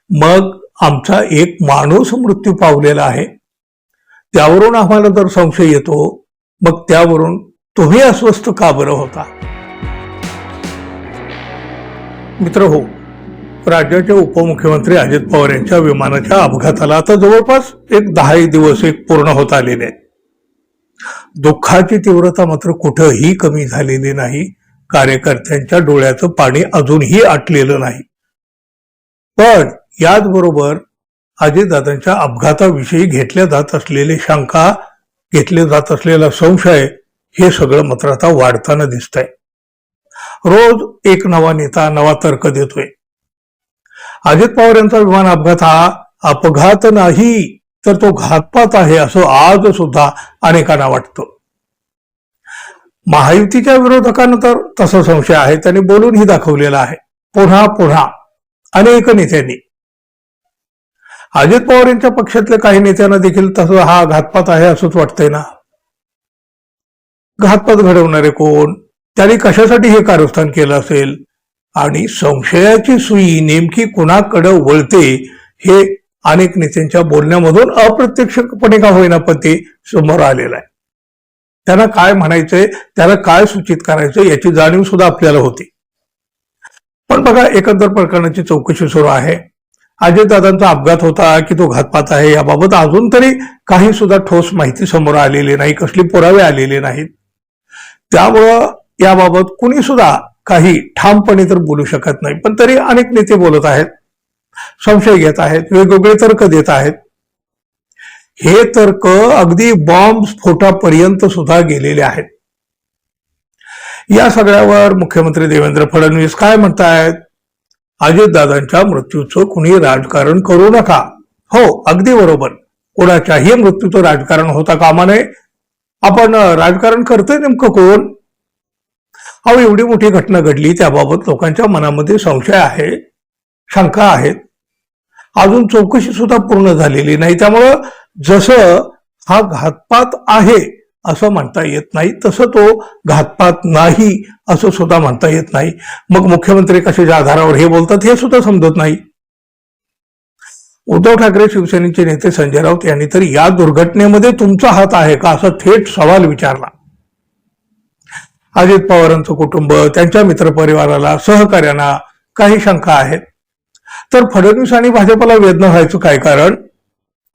मग आमचा एक माणूस मृत्यू पावलेला आहे, त्यावरून आम्हाला जर संशय येतो, मग त्यावरून तुम्ही अस्वस्थ का बरं होता? मित्र हो, राज्याचे उपमुख्यमंत्री अजित पवार यांच्या विमानाच्या अपघाताला आता जवळपास 10 दिवस पूर्ण होत आलेले आहेत. दुःखाची तीव्रता मात्र कुठंही कमी झालेली नाही. कार्यकर्त्यांच्या डोळ्याचं पाणी अजूनही आटलेलं नाही. पण याचबरोबर अजितदादांच्या अपघाताविषयी घेतल्या जात असलेली शंका, घेतले जात असलेला संशय, हे सगळं मात्र आता वाढताना दिसतंय. रोज एक नवा नेता नवा तर्क देतोय. अजित पवार यांचा विमान अपघात हा अपघात नाही तर तो घातपात आहे असं आज सुद्धा अनेकांना वाटतं. महायुतीच्या विरोधकांना तर तसा संशय आहे, त्यांनी बोलूनही दाखवलेला आहे पुन्हा पुन्हा अनेक नेत्यांनी. अजित पवार यांच्या पक्षातल्या काही नेत्यांना देखील तसं हा घातपात आहे असंच वाटतंय ना. घातपात घडवणारे कोण, त्यांनी कशासाठी हे कारस्थान केलं असेल आणि संशयाची सुई नेमकी कुणाकडे वळते हे अनेक नेत्यांच्या बोलण्यामधून अप्रत्यक्षपणे का होईना पण ते समोर आलेलं आहे. त्यांना काय म्हणायचंय, त्याला काय सूचित करायचं याची जाणीव सुद्धा आपल्याला होती. पण बघा, एकंदर प्रकरणाची चौकशी सुरू आहे. अजितदादांचा अपघात होता की तो घातपात आहे याबाबत अजून तरी काही सुद्धा ठोस माहिती समोर आलेली नाही, कसली पुरावे आलेले नाहीत. त्यामुळं याबाबत कुणी सुद्धा काही ठामपणे तर बोलू शकत नाही. पण तरी अनेक नेते बोलत आहेत, संशय घेत आहेत, वेगवेगळे तर्क देत आहेत. हे तर्क अगदी बॉम्ब स्फोटापर्यंत सुद्धा गेलेले आहेत. या सगळ्यावर मुख्यमंत्री देवेंद्र फडणवीस काय म्हणतायत? अजितदादांच्या मृत्यूचं कुणी राजकारण करू नका. हो, अगदी बरोबर, कोणाच्याही मृत्यूचं राजकारण होता कामा नये. आपण राजकारण करतोय नेमकं कोण? अहो, एवढी मोठी घटना घडली, त्याबाबत लोकांच्या मनामध्ये संशय आहे, शंका आहेत. अजून चौकशी सुद्धा पूर्ण झालेली नाही. त्यामुळं जसं हा घातपात आहे असं म्हणता येत नाही, तसं तो घातपात नाही असं सुद्धा म्हणता येत नाही. मग मुख्यमंत्री कशाच्या आधारावर हे बोलतात हे सुद्धा समजत नाही. उद्धव ठाकरे शिवसेनेचे नेते संजय राऊत यांनी तर या दुर्घटनेमध्ये तुमचा हात आहे का असा थेट सवाल विचारला. अजित पवारांचं कुटुंब, त्यांच्या मित्रपरिवाराला, सहकार्यांना काही शंका आहेत. तर फडणवीस आणि भाजपला वेदना व्हायचं काय कारण?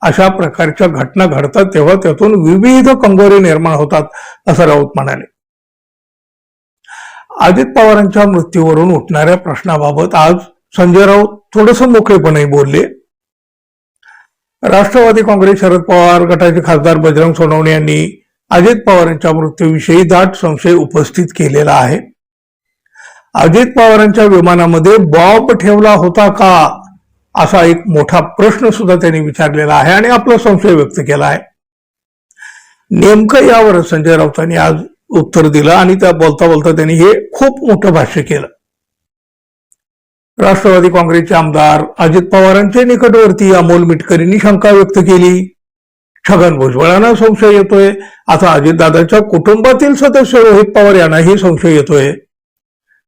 अशा प्रकारच्या घटना घडतात तेव्हा त्यातून विविध कंगोरे निर्माण होतात असं राऊत म्हणाले. अजित पवारांच्या मृत्यूवरून उठणाऱ्या प्रश्नाबाबत आज संजय राऊत थोडंसं मोकळेपणे बोलले. राष्ट्रवादी काँग्रेस शरद पवार गटाचे खासदार बजरंग सोनवणे यांनी अजित पवारांच्या मृत्यूविषयी दाट संशय उपस्थित केलेला आहे. अजित पवारांच्या विमानामध्ये बॉम्ब ठेवला होता का असा एक मोठा प्रश्न सुद्धा त्यांनी विचारलेला आहे आणि आपला संशय व्यक्त केला आहे. नेमकं यावर संजय राऊतांनी आज उत्तर दिलं आणि त्या बोलता बोलता त्यांनी हे खूप मोठं भाष्य केलं. राष्ट्रवादी काँग्रेसचे आमदार अजित पवारांचे निकटवर्ती अमोल मिटकरींनी शंका व्यक्त केली. छगन भुजबळांना संशय येतोय. आता अजितदादांच्या कुटुंबातील सदस्य रोहित पवार यांनाही संशय येतोय.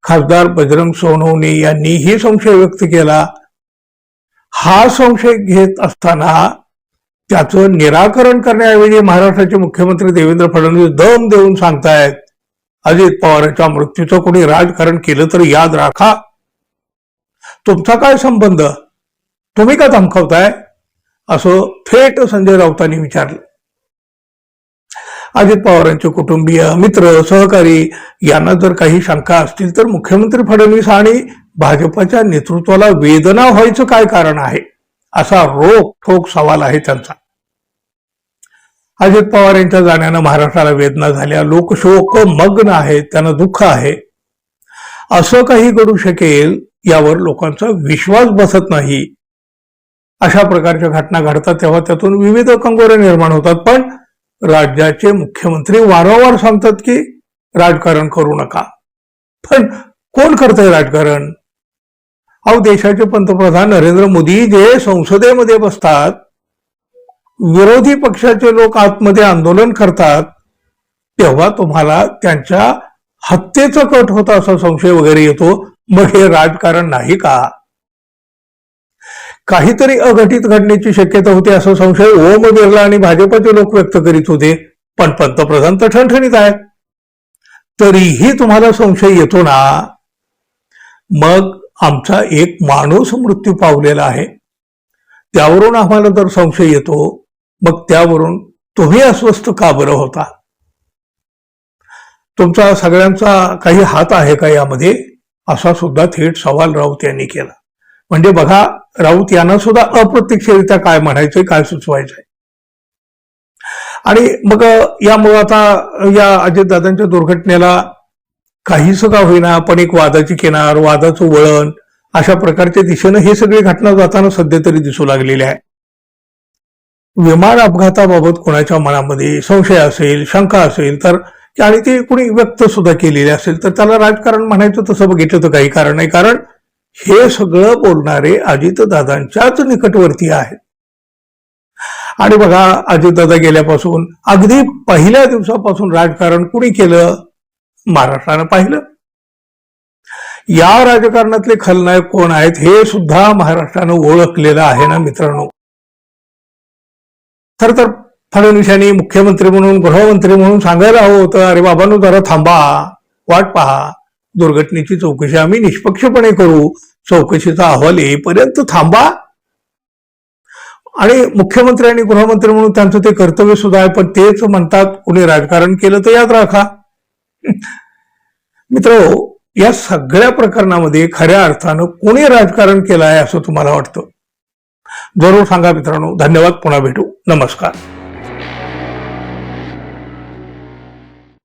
खासदार बजरंग सोनवणे यांनीही संशय व्यक्त केला. हा संशय घेत असताना त्याचं निराकरण करण्याऐवजी महाराष्ट्राचे मुख्यमंत्री देवेंद्र फडणवीस दम देऊन सांगतायत अजित पवारांच्या मृत्यूचं कोणी राजकारण केलं तर याद राखा. तुमचा काय संबंध? तुम्ही का धमकावताय? असं थेट संजय राऊतांनी विचारलं. अजित पवारांचे कुटुंबीय, मित्र, सहकारी यांना जर काही शंका असतील तर मुख्यमंत्री फडणवीस आणि भाजपच्या नेतृत्वाला वेदना व्हायचं काय कारण आहे असा रोखठोक सवाल आहे त्यांचा. अजित पवार यांच्या जाण्यानं महाराष्ट्राला वेदना झाल्या, लोकशोक मग्न आहेत, त्यांना दुःख आहे. असं काही घडू शकेल यावर लोकांचा विश्वास बसत नाही. अशा प्रकारच्या घटना घडतात तेव्हा त्यातून विविध कंगोरे निर्माण होतात. पण राज्याचे मुख्यमंत्री वारंवार सांगतात की राजकारण करू नका. पण कोण करतंय राजकारण? अहो, देशाचे पंतप्रधान नरेंद्र मोदी जे संसदेमध्ये बसतात, विरोधी पक्षाचे लोक आतमध्ये आंदोलन करतात, तेव्हा तुम्हाला त्यांच्या हत्येचा कट होता असा संशय वगैरे येतो. मग हे राजकारण नाही का? काहीतरी अघटित घडण्याची शक्यता होती असा संशय ओम बिर्ला आणि भाजपचे लोक व्यक्त करीत होते. पण पंतप्रधान तर ठणठणीत आहेत. तरीही तुम्हाला संशय येतो ना. मग आमचा एक माणूस मृत्यू पावलेला आहे, त्यावरून आम्हाला जर संशय येतो, मग त्यावरून तुम्ही अस्वस्थ का बरं होता? तुमचा सगळ्यांचा काही हात आहे का यामध्ये, असा सुद्धा थेट सवाल राऊत यांनी केला. म्हणजे बघा, राऊत यांना सुद्धा अप्रत्यक्षरित्या काय म्हणायचंय, काय सुचवायचंय. आणि मग यामुळे आता या अजितदादांच्या दुर्घटनेला काहीच का होईना पण एक वादाची किनार, वादाचं वळण, अशा प्रकारच्या दिशेनं हे सगळी घटना जाताना सध्या तरी दिसू लागलेली आहे. विमान अपघाताबाबत कोणाच्या मनामध्ये संशय असेल, शंका असेल तर, आणि ते कुणी व्यक्त सुद्धा केलेले असेल तर त्याला राजकारण म्हणायचं तसं बघितलं तर काही कारण नाही. कारण हे सगळं बोलणारे अजितदादांच्याच निकटवर्ती आहेत. आणि बघा, अजितदादा गेल्यापासून अगदी पहिल्या दिवसापासून राजकारण कुणी केलं? महाराष्ट्रानं पाहिलं. या राजकारणातले खलनायक कोण आहेत हे सुद्धा महाराष्ट्रानं ओळखलेलं आहे ना मित्रांनो. खरं तर फडणवीसांनी मुख्यमंत्री म्हणून, गृहमंत्री म्हणून सांगायला हवं होतं, अरे बाबांनो जरा थांबा, वाट पहा, दुर्घटनेची चौकशी आम्ही निष्पक्षपणे करू, चौकशीचा अहवाल येईपर्यंत थांबा. आणि मुख्यमंत्री आणि गृहमंत्री म्हणून त्यांचं ते कर्तव्य सुद्धा आहे. पण तेच म्हणतात कुणी राजकारण केलं तर याद राखा. मित्र, या सगळ्या प्रकरणामध्ये खऱ्या अर्थानं कोणी राजकारण केलं आहे असं तुम्हाला वाटतं? जरूर सांगा मित्रांनो. धन्यवाद. पुन्हा भेटू. नमस्कार.